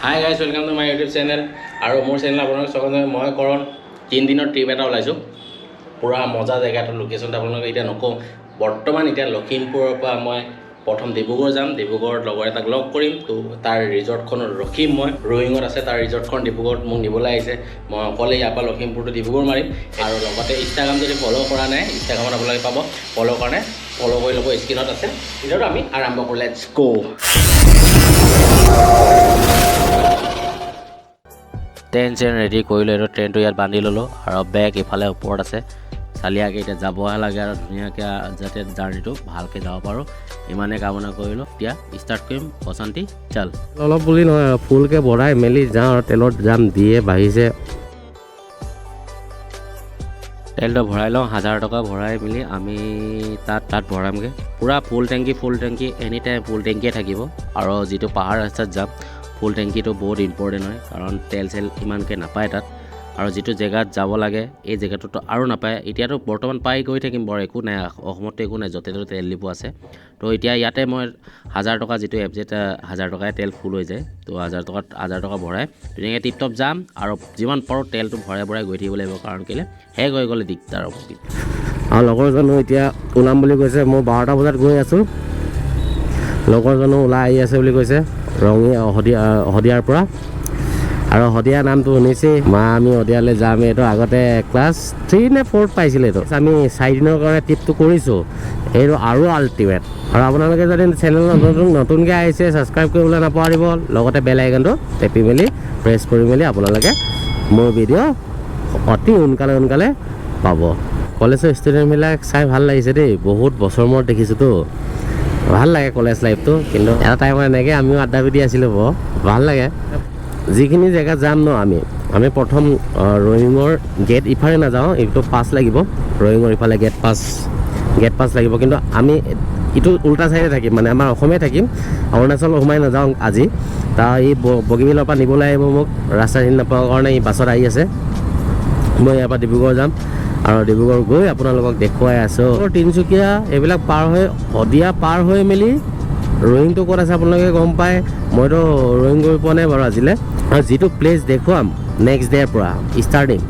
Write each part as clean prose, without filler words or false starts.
Hi guys, welcome to my YouTube channel. আৰু মোৰ channel আপোনালোকক স্বাগতম। মই কৰণ 3 দিনৰ ট্ৰিপ এটা ওলাইছো। পুৰা মজা জেগাটো লোকেশনটো আপোনালোকক এতিয়া নকওঁ। বৰ্তমান এতিয়া লখিমপুৰৰ পৰা মই প্ৰথম ডিব্ৰুগড় যাম। ডিব্ৰুগড়ত লগৰ এটাক লগ কৰিম। তো তাৰ ৰিজৰ্টখনত ৰখিম মই। ৰয়িঙত আছে তাৰ ৰিজৰ্টখন ডিব্ৰুগড়ত মোক নিবলৈ আহিছে। মই অকলে ইয়াৰ পৰা লখিমপুৰ টু ডিব্ৰুগড় মাৰিম। আৰু লগতে ইনষ্টাগ্ৰাম যদি ফ'ল' কৰা নাই, ইনষ্টাগ্ৰামত আপোনালোকে পাব। ফ'ল' কাৰণে ফ'ল' কৰি ল'ব, স্ক্ৰীনত আছে। ভিডিঅ'টো আমি আৰম্ভ কৰোঁ। Let's go. ট্ৰেইন ৰেডি কৰিলোঁ আৰু ট্ৰেইনটো ইয়াত বান্ধি ল'লোঁ আৰু বেগ ইফালে ওপৰত আছে। চালিয়াকৈ এতিয়া যাবহে লাগে আৰু ধুনীয়াকৈ যাতে জাৰ্ণিটো ভালকৈ যাব পাৰোঁ, ইমানেই কামনা কৰিলোঁ। এতিয়া ষ্টাৰ্ট কৰিম। অশান্তি চাল অলপ বুলি নহয় আৰু ফুলকৈ ভৰাই মেলি যাওঁ আৰু তেলত যাম দিয়ে বাঢ়িছে। তেলটো ভৰাই লওঁ, 1000 টকা ভৰাই মেলি আমি তাত ভৰামগৈ। পূৰা ফুল টেংকি এনি টাইম ফুল টেংকিয়ে থাকিব। আৰু যিটো পাহাৰ ৰাস্তাত যাম, ফুল টেংকিটো বহুত ইম্পৰ্টেণ্ট হয়, কাৰণ তেল ইমানকৈ নাপায় তাত। আৰু যিটো জেগাত যাব লাগে এই জেগাটোতো আৰু নাপায়। এতিয়াতো বৰ্তমান পাই গৈ থাকিম, বৰ একো নাই, অসমতো একো নাই, য'তে ত'তে তেল ডিপু আছে। তো এতিয়া ইয়াতে মই 1000 টকা যিটো এফজেট 1000 টকাই তেল ফুল হৈ যায়। তো 1000 টকা ভৰাই ধুনীয়াকৈ টিপটপ যাম আৰু যিমান পাৰোঁ তেলটো ভৰাই গৈ থাকিব লাগিব, কাৰণ কেলৈ শেষ হৈ গ'লে দিগদাৰ হ'ব। আৰু লগৰজনো এতিয়া ওলাম বুলি কৈছে। মই 12টা বজাত গৈ আছোঁ, লগৰজনো ওলাই আহি আছে বুলি কৈছে শদিয়াৰ পৰা। আৰু শদিয়া নামটো শুনিছেই, আমি শদিয়ালৈ যাম। এইটো আগতে ক্লাছ 3 নে 4 পাইছিলে। এইটো আমি 4 দিনৰ কাৰণে ট্ৰিপটো কৰিছোঁ। এইটো আৰু আল্টিমেট। আৰু আপোনালোকে যদি চেনেল নতুনকৈ আহিছে, ছাবস্ক্ৰাইব কৰিবলৈ নাপাহৰিব। লগতে বেল আইকনটো টেপি মেলি প্ৰেছ কৰি মেলি আপোনালোকে মোৰ ভিডিঅ' অতি সোনকালে পাব। কলেজৰ ষ্টুডেণ্টবিলাক চাই ভাল লাগিছে দেই, বহুত বছৰ মূৰত দেখিছোঁতো। ভাল লাগে কলেজ লাইফটো, কিন্তু এটা টাইমত এনেকৈ আমিও আড্ডা পিটি আছিলোঁ। ভাল লাগে। যিখিনি জেগাত যাম ন, আমি প্ৰথম ৰয়িঙৰ গেট ইফালে নাযাওঁ, এইটো পাছ লাগিব। ৰয়িঙৰ ইফালে গেট পাছ লাগিব, কিন্তু আমি ইটো উল্টা চাইডে থাকিম, মানে আমাৰ অসমে থাকিম। অৰুণাচল সোমাই নাযাওঁ আজি। তাৰ এই বগীবিলৰ পৰা নিবলৈ আহিব মোক, ৰাস্তা চিনি নাপাওঁ কাৰণে ই বাছত আহি আছে। মই ইয়াৰ পৰা ডিব্ৰুগড় যাম আৰু ডিব্ৰুগড় গৈ আপোনালোকক দেখুৱাই আছোঁ। তিনিচুকীয়া এইবিলাক পাৰ হৈ শদিয়া পাৰ হৈ মেলি ৰয়িংটো ক'ত আছে আপোনালোকে গম পায়। মইতো ৰয়িং গৈ পোৱা নাই বাৰু আজিলৈ। আৰু যিটো প্লেচ দেখুৱাম নেক্সট ডে'ৰ পৰা ষ্টাৰ্টিং,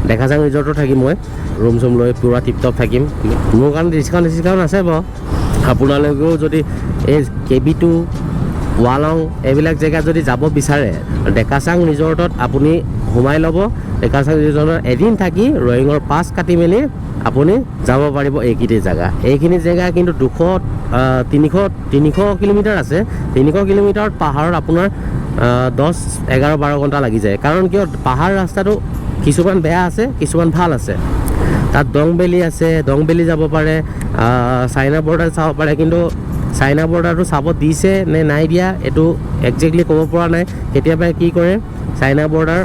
দেখাচাং ৰিজৰ্টত থাকিম। মই ৰুম চুম লৈ পূৰা টিপটপ থাকিম। মোৰ কাৰণে ডিছকাউণ্ট আছে বাৰু। আপোনালোকেও যদি এই KB2 ৱালং এইবিলাক জেগাত যদি যাব বিচাৰে, দেখাচাং ৰিজৰ্টত আপুনি সোমাই ল'ব। দেখাচাং ৰিজৰ্টত এদিন থাকি ৰয়িঙৰ পাছ কাটি মেলি আপুনি যাব পাৰিব এইখিনি জেগা কিন্তু 300 কিলোমিটাৰ আছে। 300 কিলোমিটাৰত পাহাৰত আপোনাৰ 10-11-12 ঘণ্টা লাগি যায়। কাৰণ কিয়, পাহাৰ ৰাস্তাটো কিছুমান বেয়া আছে, কিছুমান ভাল আছে। তাত দংবেলি আছে, দংবেলি যাব পাৰে, চাইনা বৰ্ডাৰ চাব পাৰে। কিন্তু চাইনা বৰ্ডাৰটো চাব দিছে নে নাই দিয়া এইটো একজেক্টলি ক'ব পৰা নাই। কেতিয়াবা কি কৰে, চাইনা বৰ্ডাৰ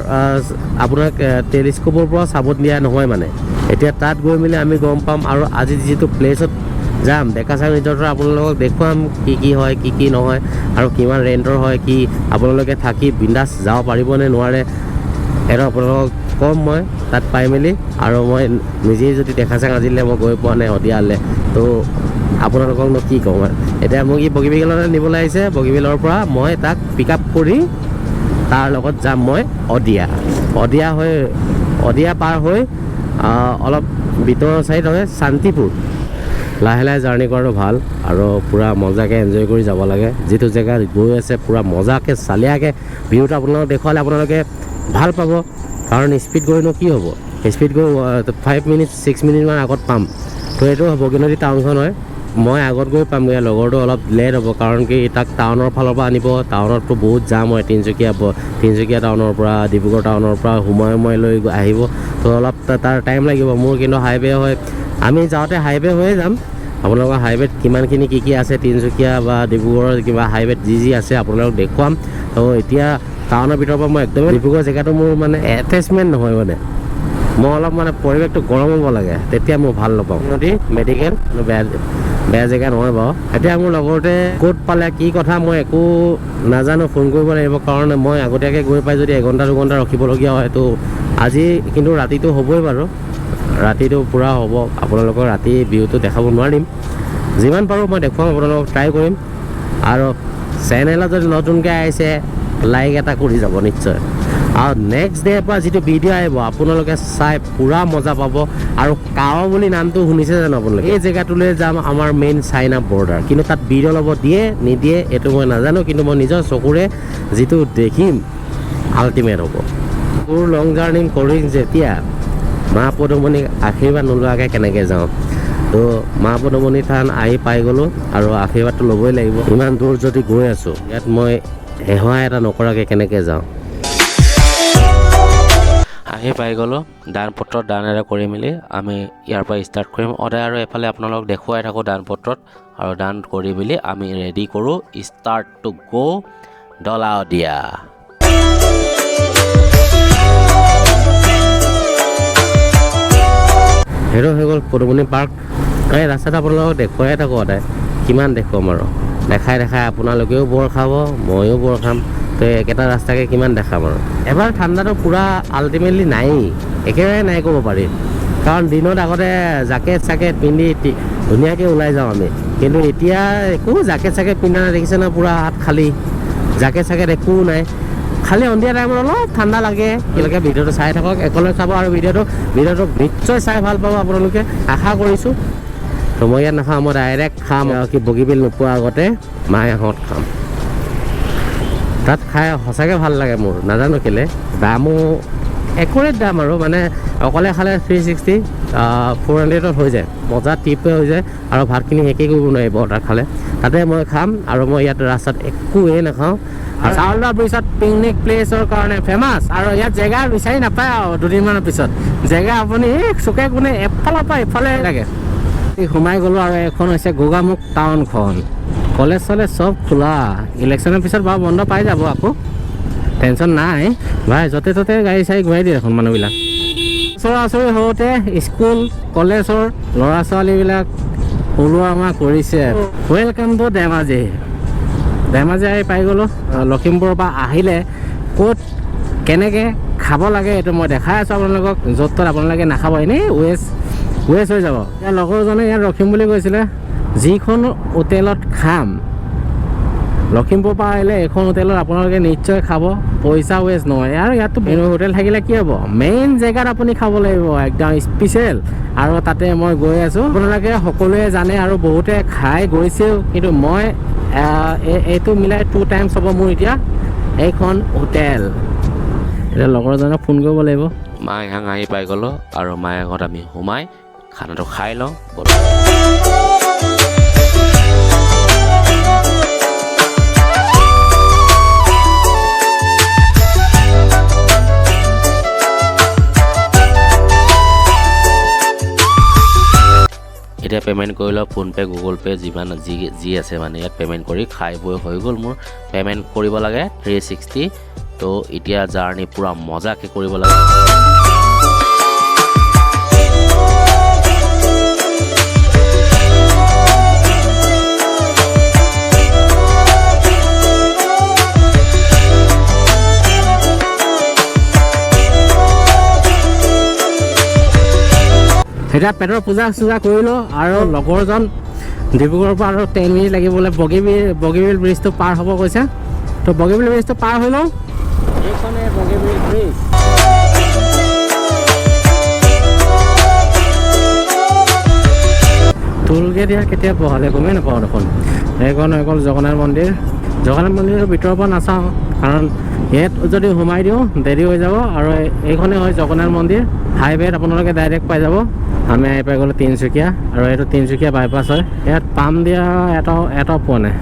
আপোনাক টেলিস্কোপৰ পৰা চাব দিয়া নহয় মানে। এতিয়া তাত গৈ মেলি আমি গম পাম। আৰু আজি যিটো প্লেচত যাম, দেখাচাং ৰিজৰ্টৰ আপোনালোকক দেখুৱাম কি হয়, কি নহয়, আৰু কিমান ৰেণ্টৰ হয়, কি আপোনালোকে থাকি বিন্দাছ যাব পাৰিবনে নোৱাৰে, এইটো আপোনালোকক ক'ম মই তাত পাই মেলি। আৰু মই নিজেই যদি দেখাচাং আজিলৈ মই গৈ পোৱা নাই শদিয়ালৈ, তো আপোনালোককনো কি ক'ম। এতিয়া মোক ই বগীবিললৈ নিবলৈ আহিছে। বগীবিলৰ পৰা মই তাক পিক আপ কৰি তাৰ লগত যাম মই শদিয়া পাৰ হৈ অলপ ভিতৰৰ চাইড হয় শান্তিপুৰ। লাহে লাহে জাৰ্ণি কৰাটো ভাল আৰু পূৰা মজাকৈ এনজয় কৰি যাব লাগে। যিটো জেগাত গৈ আছে পূৰা মজাকৈ চালিয়াকৈ ভিউটো আপোনালোকক দেখুৱালে আপোনালোকে ভাল পাব। কাৰণ স্পীড গৈনো কি হ'ব, স্পীড গৈ 5-6 মিনিটমান আগত পাম। তো এইটো বগীনদী টাউনখন হয়, মই আগত গৈ পাম। ইয়াৰ লগৰটো অলপ লেট হ'ব, কাৰণ কি তাক টাউনৰ ফালৰ পৰা আনিব। টাউনততো বহুত জাম হয়, তিনিচুকীয়া টাউনৰ পৰা, ডিব্ৰুগড় টাউনৰ পৰা সোমাই লৈ আহিব। তো অলপ তাৰ টাইম লাগিব। মোৰ কিন্তু হাইৱে হয়, আমি যাওঁতে হাইৱে হৈয়ে যাম। আপোনালোকৰ হাইৱেত কিমানখিনি কি আছে, তিনিচুকীয়া বা ডিব্ৰুগড়ৰ কিবা হাইৱেত যি আছে আপোনালোকক দেখুৱাম। তো এতিয়া টাউনৰ ভিতৰৰ পৰা মই একদমেই ডিব্ৰুগড় জেগাটো মোৰ মানে এটেচমেণ্ট নহয়। মানে মই অলপ মানে পৰিৱেশটো গৰম হ'ব লাগে, তেতিয়া মই ভাল নাপাওঁ। নদী মেডিকেল বেয়া জেগা নহয় বাৰু। এতিয়া মোৰ লগৰতে ক'ত পালে কি কথা মই একো নাজানো, ফোন কৰিব লাগিব। কাৰণ মই আগতীয়াকৈ গৈ পাই যদি 1-2 ঘণ্টা ৰখিবলগীয়া হয়, তো আজি কিন্তু ৰাতিটো হ'বই বাৰু। ৰাতিটো পূৰা হ'ব। আপোনালোকৰ ৰাতি ভিউটো দেখাব নোৱাৰিম, যিমান পাৰোঁ মই দেখুৱাম, আপোনালোকক ট্ৰাই কৰিম। আৰু চেনেলত যদি নতুনকৈ আহিছে লাইক এটা কৰি যাব নিশ্চয় আৰু নেক্সট ডেৰ পৰা যিটো ভিডিঅ' আহিব আপোনালোকে চাই পূৰা মজা পাব আৰু কাৱ বুলি নামটো শুনিছে জানো আপোনালোকে এই জেগাটোলৈ যাম আমাৰ মেইন চাইনা বৰ্ডাৰ কিন্তু তাত ভিডিঅ' ল'ব দিয়ে নিদিয়ে এইটো মই নাজানো কিন্তু মই নিজৰ চকুৰে যিটো দেখিম আল্টিমেট হ'ব মোৰ লং জাৰ্ণি কৰিম যেতিয়া মা পদুমণিক আশীৰ্বাদ নোলোৱাকৈ কেনেকৈ যাওঁ তো মা পদুমণি থান আহি পাই গ'লোঁ আৰু আশীৰ্বাদটো ল'বই লাগিব ইমান দূৰ যদি গৈ আছোঁ ইয়াত মই সেৱা এটা নকৰাকৈ কেনেকৈ যাওঁ আহি পাই গ'লোঁ দান পত্ৰত দান এটা কৰি মেলি আমি ইয়াৰ পৰা ষ্টাৰ্ট কৰিম সদায় আৰু এফালে আপোনালোক দেখুৱাই থাকোঁ দান পত্ৰত আৰু দান কৰি মেলি আমি ৰেডি কৰোঁ ষ্টাৰ্ট টু গ' দলাৱতীয়া সেইটো হৈ গ'ল পদুমণি পাৰ্ক এই ৰাস্তাটো আপোনালোকক দেখুৱাই থাকোঁ সদায় কিমান দেখুৱাম আৰু দেখাই আপোনালোকেও বৰ খাব ময়ো বৰ খাম তো একেটা ৰাস্তাকে কিমান দেখাম আৰু এবাৰ ঠাণ্ডাটো পূৰা আল্টিমেটলি নায়েই একেবাৰে নাই ক'ব পাৰি কাৰণ দিনত আগতে জাকেট চাকেট পিন্ধি ধুনীয়াকৈ ওলাই যাওঁ আমি কিন্তু এতিয়া একো জাকেট চাকেট পিন্ধা দেখিছে না পূৰা হাত খালী জাকেট চাকেট একো নাই খালি সন্ধিয়া টাইমত অলপ ঠাণ্ডা লাগে একেলগে ভিডিঅ'টো চাই থাকক একেলগে চাব আৰু ভিডিঅ'টো নিশ্চয় চাই ভাল পাব আপোনালোকে আশা কৰিছোঁ তো মই ইয়াত নাখাওঁ মই ডাইৰেক্ট খাম কি বগীবিল নোপোৱাৰ আগতে মাহঁত খাম তাত খাই সঁচাকৈ ভাল লাগে মোৰ নাজানো কেলৈ দামো একুৰেট দাম আৰু মানে অকলে খালে 360 400ত হৈ যায় মজা টিপে হৈ যায় আৰু ভাতখিনি শেষেই কৰিব নোৱাৰিব তাত খালে তাতে মই খাম আৰু মই ইয়াত ৰাস্তাত একোৱেই নাখাওঁ চাউলদাৰ ব্ৰিজত পিকনিক প্লেচৰ কাৰণে ফেমাছ আৰু ইয়াত জেগা বিচাৰি নাপায় আৰু দুদিনমানৰ পিছত জেগা আপুনি চুকে কোণে এফালৰ পৰা ইফালে লাগে সোমাই গ'লোঁ আৰু এখন হৈছে গোগামুখ টাউনখন কলেজ চলেজ চব খোলা ইলেকশ্যনৰ পিছত বাৰু বন্ধ পাই যাব আকৌ টেনশ্যন নাই ভাই য'তে ত'তে গাড়ী চাড়ী ঘূৰাই দিয়ে এখন মানুহবিলাক ওচৰা ওচৰি হওঁতে স্কুল কলেজৰ ল'ৰা ছোৱালীবিলাক ওলোৱা আমাৰ কৰিছে ৱেলকাম টু ধেমাজি আহি পাই গ'লোঁ লখিমপুৰৰ পৰা আহিলে ক'ত কেনেকৈ খাব লাগে এইটো মই দেখাই আছোঁ আপোনালোকক য'ত ত'ত আপোনালোকে নাখাব এনেই ৱেষ্ট হৈ যাব ইয়াৰ লগৰজনে ইয়াত ৰখিম বুলি কৈছিলে যিখন হোটেলত খাম লখিমপুৰ পৰা আহিলে এইখন হোটেলত আপোনালোকে নিশ্চয় খাব পইচা ৱেষ্ট নহয় আৰু ইয়াততো হোটেল থাকিলে কি হ'ব মেইন জেগাত আপুনি খাব লাগিব একদম স্পেচিয়েল আৰু তাতে মই গৈ আছোঁ আপোনালোকে সকলোৱে জানে আৰু বহুতে খাই গৈছেও কিন্তু মই এইটো মিলাই 2 টাইমছ হ'ব মোৰ এতিয়া এইখন হোটেল এতিয়া লগৰজনক ফোন কৰিব লাগিব মাইহাং আহি পাই গ'লোঁ আৰু মাইহাঙত আমি সোমাই খানাটো খাই লওঁ এতিয়া পে'মেণ্ট কৰি লওঁ ফোনপে' গুগল পে' যিমান যি আছে মানে ইয়াত পে'মেণ্ট কৰি খাই বৈ হৈ গ'ল মোৰ পে'মেণ্ট কৰিব লাগে 360 তো এতিয়া জাৰ্ণি পূৰা মজাকৈ কৰিব লাগে এতিয়া পেটৰ পূজা চূজা কৰিলোঁ আৰু লগৰজন ডিব্ৰুগড়ৰ পৰা আৰু 10 মিনিট লাগিবলৈ বগীবিল ব্ৰিজটো পাৰ হ'ব কৈছে তো বগীবিল ব্ৰিজটো পাৰ হৈ লওঁ এইখনে বগীবিল ব্ৰিজ টোল গেট ইয়াত কেতিয়া বহালে গমেই নাপাওঁ দেখোন এইখন হৈ গ'ল জগন্নাথ মন্দিৰৰ ভিতৰৰ পৰা নাচাওঁ কাৰণ ইয়াত যদি সোমাই দিওঁ দেৰি হৈ যাব আৰু এইখনে হয় জগন্নাথ মন্দিৰ হাইৱেত আপোনালোকে ডাইৰেক্ট পাই যাব আমি আহি পাই গ'লোঁ তিনিচুকীয়া আৰু এইটো তিনিচুকীয়া বাইপাছ হয় ইয়াত পাম দিয়া এটাও পোৱা নাই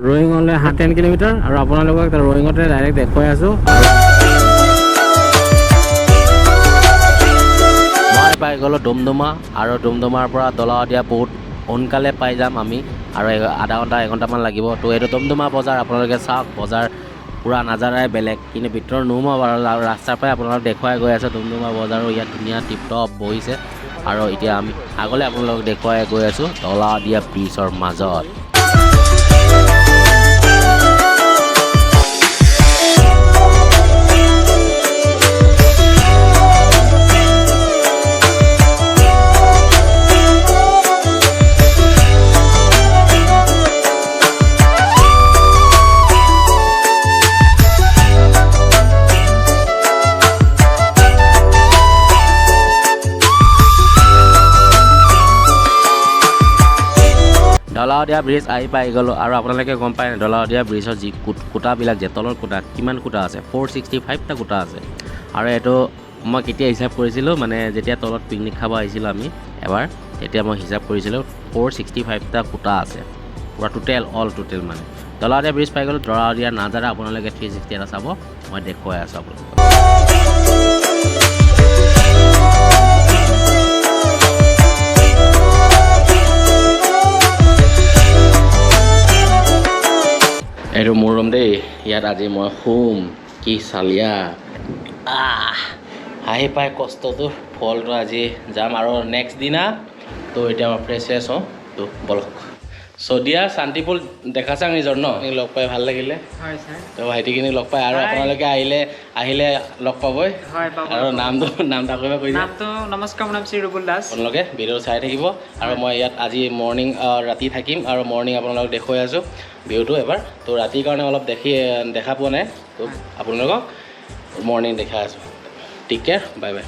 ৰয়িঙলৈ 10 কিলোমিটাৰ আৰু আপোনালোকক ৰয়িঙতে ডাইৰেক্ট দেখুৱাই আছোঁ পাই গ'লোঁ ডুমডুমা আৰু ডুমডুমাৰ পৰা দলাৱতীয়া বহুত সোনকালে পাই যাম আমি আৰু আধা ঘণ্টা 1 ঘণ্টামান লাগিব তো এইটো ডুমডুমা বজাৰ আপোনালোকে চাওক বজাৰ পূৰা নাজাৰাই বেলেগ কিন্তু ভিতৰত নোসোমাব আৰু ৰাস্তাৰ পৰাই আপোনালোক দেখুৱাই গৈ আছে ডুমডুমা বজাৰো ইয়াত ধুনীয়া টিপটপ বহিছে আৰু এতিয়া আমি আগলৈ আপোনালোকক দেখুৱাই গৈ আছোঁ দলাৱতীয়া ব্ৰিজৰ মাজত ধলাশদিয়া ব্ৰিজ আহি পাই গ'লোঁ আৰু আপোনালোকে গম পায় ধলাশদিয়া ব্ৰিজৰ যি কোটাবিলাক যে তলৰ কোটা কিমান কোটা আছে 465টা কোটা আছে আৰু এইটো মই কেতিয়া হিচাপ কৰিছিলোঁ মানে যেতিয়া তলত পিকনিক খাব আহিছিলোঁ আমি এবাৰ তেতিয়া মই হিচাপ কৰিছিলোঁ 465টা কোটা আছে পুৰা অল টোটেল মানে ধলাশদিয়া ব্ৰিজ পাই গ'লোঁ ধলাশদিয়া নাজাৰা আপোনালোকে 360 এটা চাব মই দেখুৱাই আছোঁ আপোনালোকক এইটো মোৰ ৰুম দেই ইয়াত আজি মই শুম কি চালিয়া আহি পাই কষ্টটো ফলটো আজি যাম আৰু নেক্সট দিনা তো এতিয়া মই ফ্ৰেছ হওঁ তো বলক Sadiya Santipur Dekachang ৰিজৰ্ট ন লগ পাই ভাল লাগিলে হয় স্যাৰ তো ভাইটিখিনি লগ পাই আৰু আপোনালোকে আহিলে লগ পাবই হয় পাব আৰু নামটা কইবা কৈ নামটো নমস্কাৰ মোৰ নাম শ্ৰী ৰুবুল দাস আপোনালোকে ভিডিও চাই থাকিব আৰু মই ইয়াত আজি মৰ্নিং ৰাতি থাকিম আৰু মৰ্নিং আপোনালোকক দেখুৱাই আছো ভিউটো এবাৰ তো ৰাতিৰ কাৰণে অলপ দেখা পোৱা নাই তো আপোনালোকক মৰ্নিং দেখাই আছো টেক কেয়াৰ বাই বাই